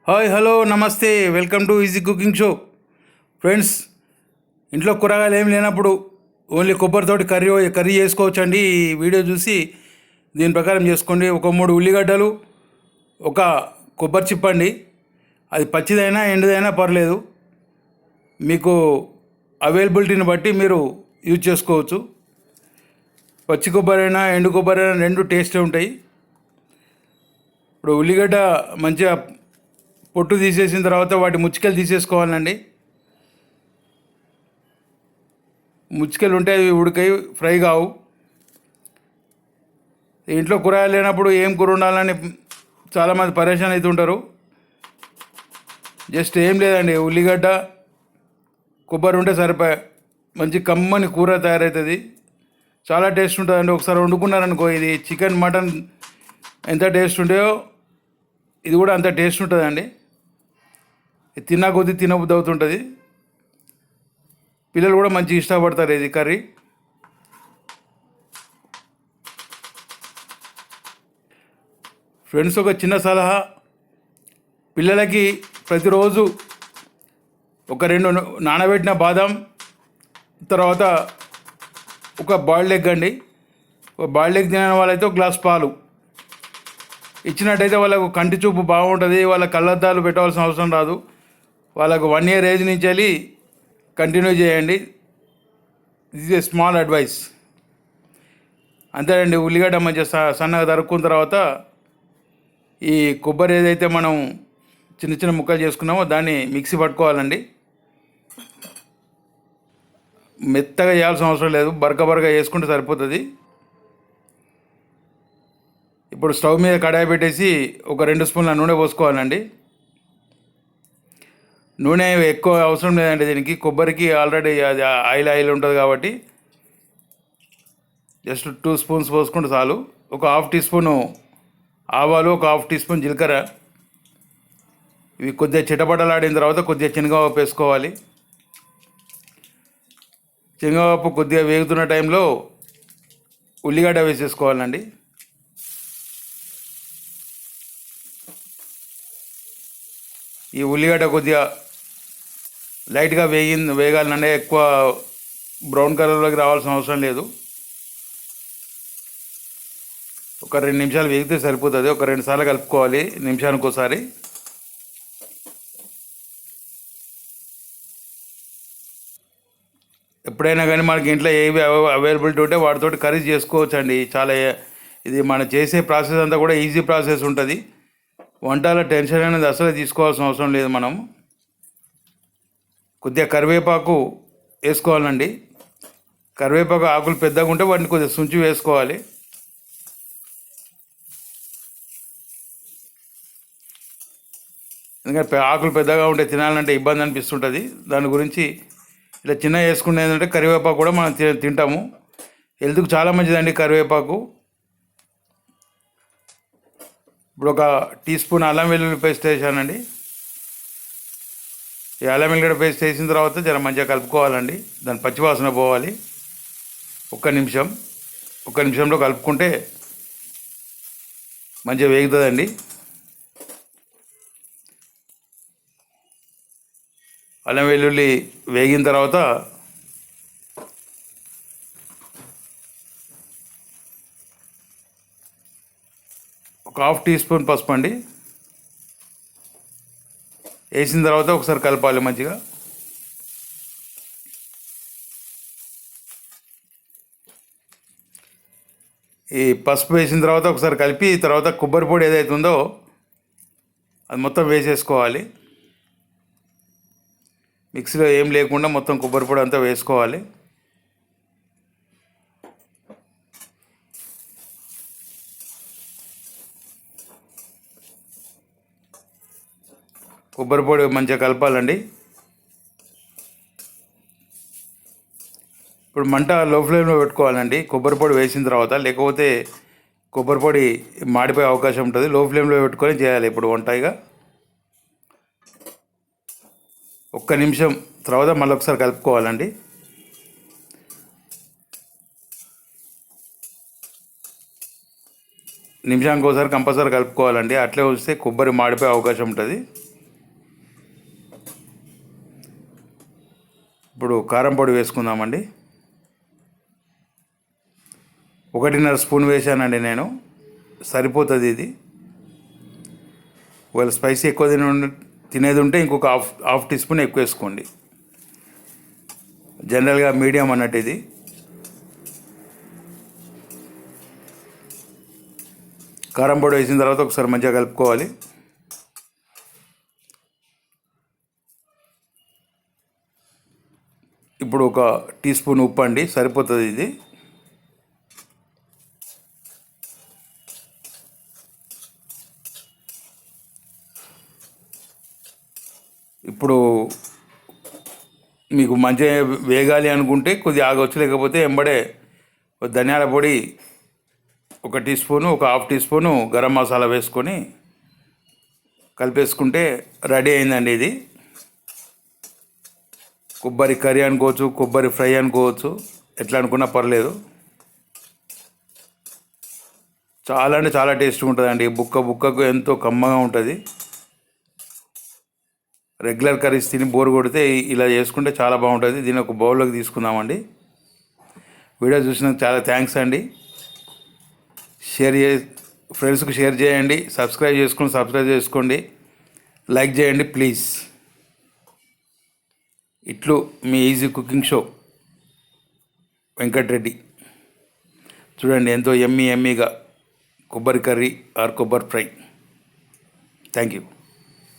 Hi hello నమస్తే welcome to easy cooking show. Friends, ఇంట్లో కూరగాయలు ఏం లేనప్పుడు ఓన్లీ కొబ్బరితోటి కర్రీ చేసుకోవచ్చండి. ఈ వీడియో చూసి దీని ప్రకారం చేసుకోండి. ఒక 3 ఉల్లిగడ్డలు, ఒక కొబ్బరి చిప్పండి. అది పచ్చిదైనా ఎండుదైనా పర్లేదు, మీకు అవైలబిలిటీని బట్టి మీరు యూజ్ చేసుకోవచ్చు. పచ్చి కొబ్బరి అయినా ఎండు కొబ్బరి అయినా రెండు టేస్టే ఉంటాయి. ఇప్పుడు ఉల్లిగడ్డ మంచిగా పొట్టు తీసేసిన తర్వాత వాటి ముచ్చికలు తీసేసుకోవాలండి. ముచ్చికలు ఉంటే అవి ఉడికాయి ఫ్రై కావు. ఇంట్లో కూరగాయలు లేనప్పుడు ఏం కూర ఉండాలని చాలామంది పరేషాన్ అవుతుంటారు. జస్ట్ ఏం లేదండి, ఉల్లిగడ్డ కొబ్బరి ఉంటే సరిపోయా, మంచి కమ్మని కూర తయారవుతుంది. చాలా టేస్ట్ ఉంటుందండి. ఒకసారి వండుకున్నారనుకో, ఇది చికెన్ మటన్ ఎంత టేస్ట్ ఉంటాయో ఇది కూడా అంత టేస్ట్ ఉంటుందండి. తిన్నా కొద్దీ తినబుద్ధి అవుతుంటుంది. పిల్లలు కూడా మంచిగా ఇష్టపడతారు ఇది కర్రీ. ఫ్రెండ్స్, ఒక చిన్న సలహా, పిల్లలకి ప్రతిరోజు ఒక 2 నానబెట్టిన బాదం, తర్వాత ఒక బాయిల్డ్ ఎగ్ అండి. ఒక బాయిల్డ్ ఎగ్ తినని వాళ్ళైతే ఒక గ్లాస్ పాలు ఇచ్చినట్టయితే వాళ్ళకు కంటి చూపు బాగుంటుంది. వాళ్ళ కళ్ళద్దాలు పెట్టవలసిన అవసరం రాదు. వాళ్ళకు 1 year ఏజ్ నుంచి వెళ్ళి కంటిన్యూ చేయండి. This is a small advice. అంతేనండి. ఉల్లిగడ్డ మంచిగా సన్నగా తరుక్కున్న తర్వాత ఈ కొబ్బరి ఏదైతే మనం చిన్న చిన్న ముక్కలు చేసుకున్నామో దాన్ని మిక్సీ పట్టుకోవాలండి. మెత్తగా చేయాల్సిన అవసరం లేదు, బరక చేసుకుంటే సరిపోతుంది. ఇప్పుడు స్టవ్ మీద కడాయి పెట్టేసి ఒక 2 స్పూన్ల నూనె పోసుకోవాలండి. నూనె ఎక్కువ అవసరం లేదండి దీనికి. కొబ్బరికి ఆల్రెడీ అది ఆయిల్ ఉంటుంది కాబట్టి జస్ట్ 2 స్పూన్స్ పోసుకుంటే చాలు. ఒక 1/2 టీ స్పూను ఆవాలు, ఒక 1/2 టీ స్పూన్ జీలకర్ర, ఇవి కొద్దిగా చిటపటలాడిన తర్వాత కొద్దిగా శనగపప్పు వేసుకోవాలి. శనగపప్పు కొద్దిగా వేగుతున్న టైంలో ఉల్లిగడ్డ వేసేసుకోవాలండి. ఈ ఉల్లిగడ్డ కొద్దిగా లైట్గా వేగాలంటే ఎక్కువ బ్రౌన్ కలర్లోకి రావాల్సిన అవసరం లేదు. ఒక 2 నిమిషాలు వేగితే సరిపోతుంది. ఒక 2 సార్లు కలుపుకోవాలి నిమిషానికి ఒకసారి. ఎప్పుడైనా కానీ మనకి ఇంట్లో ఏవి అవైలబిలిటీ ఉంటే వాటితో కర్రీ చేసుకోవచ్చు అండి. చాలా ఇది మనం చేసే ప్రాసెస్ అంతా కూడా ఈజీ ప్రాసెస్ ఉంటుంది. వంటల టెన్షన్ అనేది అసలు తీసుకోవాల్సిన అవసరం లేదు. మనం కొద్దిగా కరివేపాకు వేసుకోవాలండి. కరివేపాకు ఆకులు పెద్దగా ఉంటే వాటిని కొద్దిగా సుంచి వేసుకోవాలి. ఎందుకంటే ఆకులు పెద్దగా ఉంటే తినాలంటే ఇబ్బంది అనిపిస్తుంటుంది. దాని గురించి ఇలా చిన్న వేసుకునేది ఏంటంటే కరివేపాకు కూడా మనం తింటాము. హెల్త్కి చాలా మంచిదండి కరివేపాకు. ఇప్పుడు ఒక టీ స్పూన్ అల్లం వెల్లుల్లి పేస్ట్ వేసానండి. ఈ అల్లం వెల్లుల్లి పేస్ట్ వేసిన తర్వాత జర మంచిగా కలుపుకోవాలండి. దాని పచ్చివాసన పోవాలి. ఒక్క నిమిషంలో కలుపుకుంటే మంచిగా వేగుతుందండి. అల్లం వెల్లుల్లి వేగిన తర్వాత ఒక 1/2 టీ స్పూన్ పసుపు అండి వేసిన తర్వాత ఒకసారి కలపాలి మంచిగా. ఈ పసుపు వేసిన తర్వాత ఒకసారి కలిపి తర్వాత కొబ్బరి పొడి ఏదైతే ఉందో అది మొత్తం వేసేసుకోవాలి. మిక్సీలో ఏం లేకుండా మొత్తం కొబ్బరి పొడి అంతా వేసుకోవాలి. కొబ్బరి పొడి మంచిగా కలపాలండి. ఇప్పుడు మంట లో ఫ్లేమ్లో పెట్టుకోవాలండి కొబ్బరి పొడి వేసిన తర్వాత, లేకపోతే కొబ్బరి పొడి మాడిపోయే అవకాశం ఉంటుంది. లో ఫ్లేమ్లో పెట్టుకొని చేయాలి ఇప్పుడు వంటగా. ఒక్క నిమిషం తర్వాత మళ్ళీ ఒకసారి కలుపుకోవాలండి. నిమిషానికి ఒకసారి కంపల్సరీ కలుపుకోవాలండి. అట్లే వస్తే కొబ్బరి మాడిపోయే అవకాశం ఉంటుంది. ఇప్పుడు కారం పొడి వేసుకుందామండి. 1.5 స్పూన్ వేసానండి నేను, సరిపోతుంది ఇది. ఒకవేళ స్పైసీ ఎక్కువ తినేది ఉంటే ఇంకొక హాఫ్ టీ స్పూన్ ఎక్కువ వేసుకోండి. జనరల్గా మీడియం అన్నట్టు ఇది. కారం పొడి వేసిన తర్వాత ఒకసారి మంచిగా కలుపుకోవాలి. ఇప్పుడు ఒక టీ స్పూన్ ఉప్పు అండి, సరిపోతుంది ఇది. ఇప్పుడు మీకు మంచిగా వేగాలి అనుకుంటే కొద్దిగా ఆగవచ్చు, లేకపోతే ఎంబడే ధనియాల పొడి 1 టీ స్పూను, ఒక half teaspoon garam masala వేసుకొని కలిపేసుకుంటే రెడీ అయిందండి ఇది. కొబ్బరి కర్రీ అనుకోవచ్చు, కొబ్బరి ఫ్రై అనుకోవచ్చు, ఎట్లా అనుకున్నా పర్లేదు. చాలా అంటే చాలా టేస్ట్గా ఉంటుందండి. బుక్కకు ఎంతో కమ్మగా ఉంటుంది. రెగ్యులర్ కర్రీస్ తిని బోర్ కొడితే ఇలా చేసుకుంటే చాలా బాగుంటుంది. దీన్ని ఒక బౌల్లోకి తీసుకుందామండి. వీడియో చూసినందుకు చాలా థ్యాంక్స్ అండి. ఫ్రెండ్స్కి షేర్ చేయండి, సబ్స్క్రైబ్ చేసుకోండి, లైక్ చేయండి ప్లీజ్. ఇట్లు మీ ఈజీ కుకింగ్ షో వెంకటరెడ్డి. చూడండి ఎంతో ఎమ్మీగా కొబ్బరి కర్రీ ఆర్ కొబ్బరి ఫ్రై. Thank you.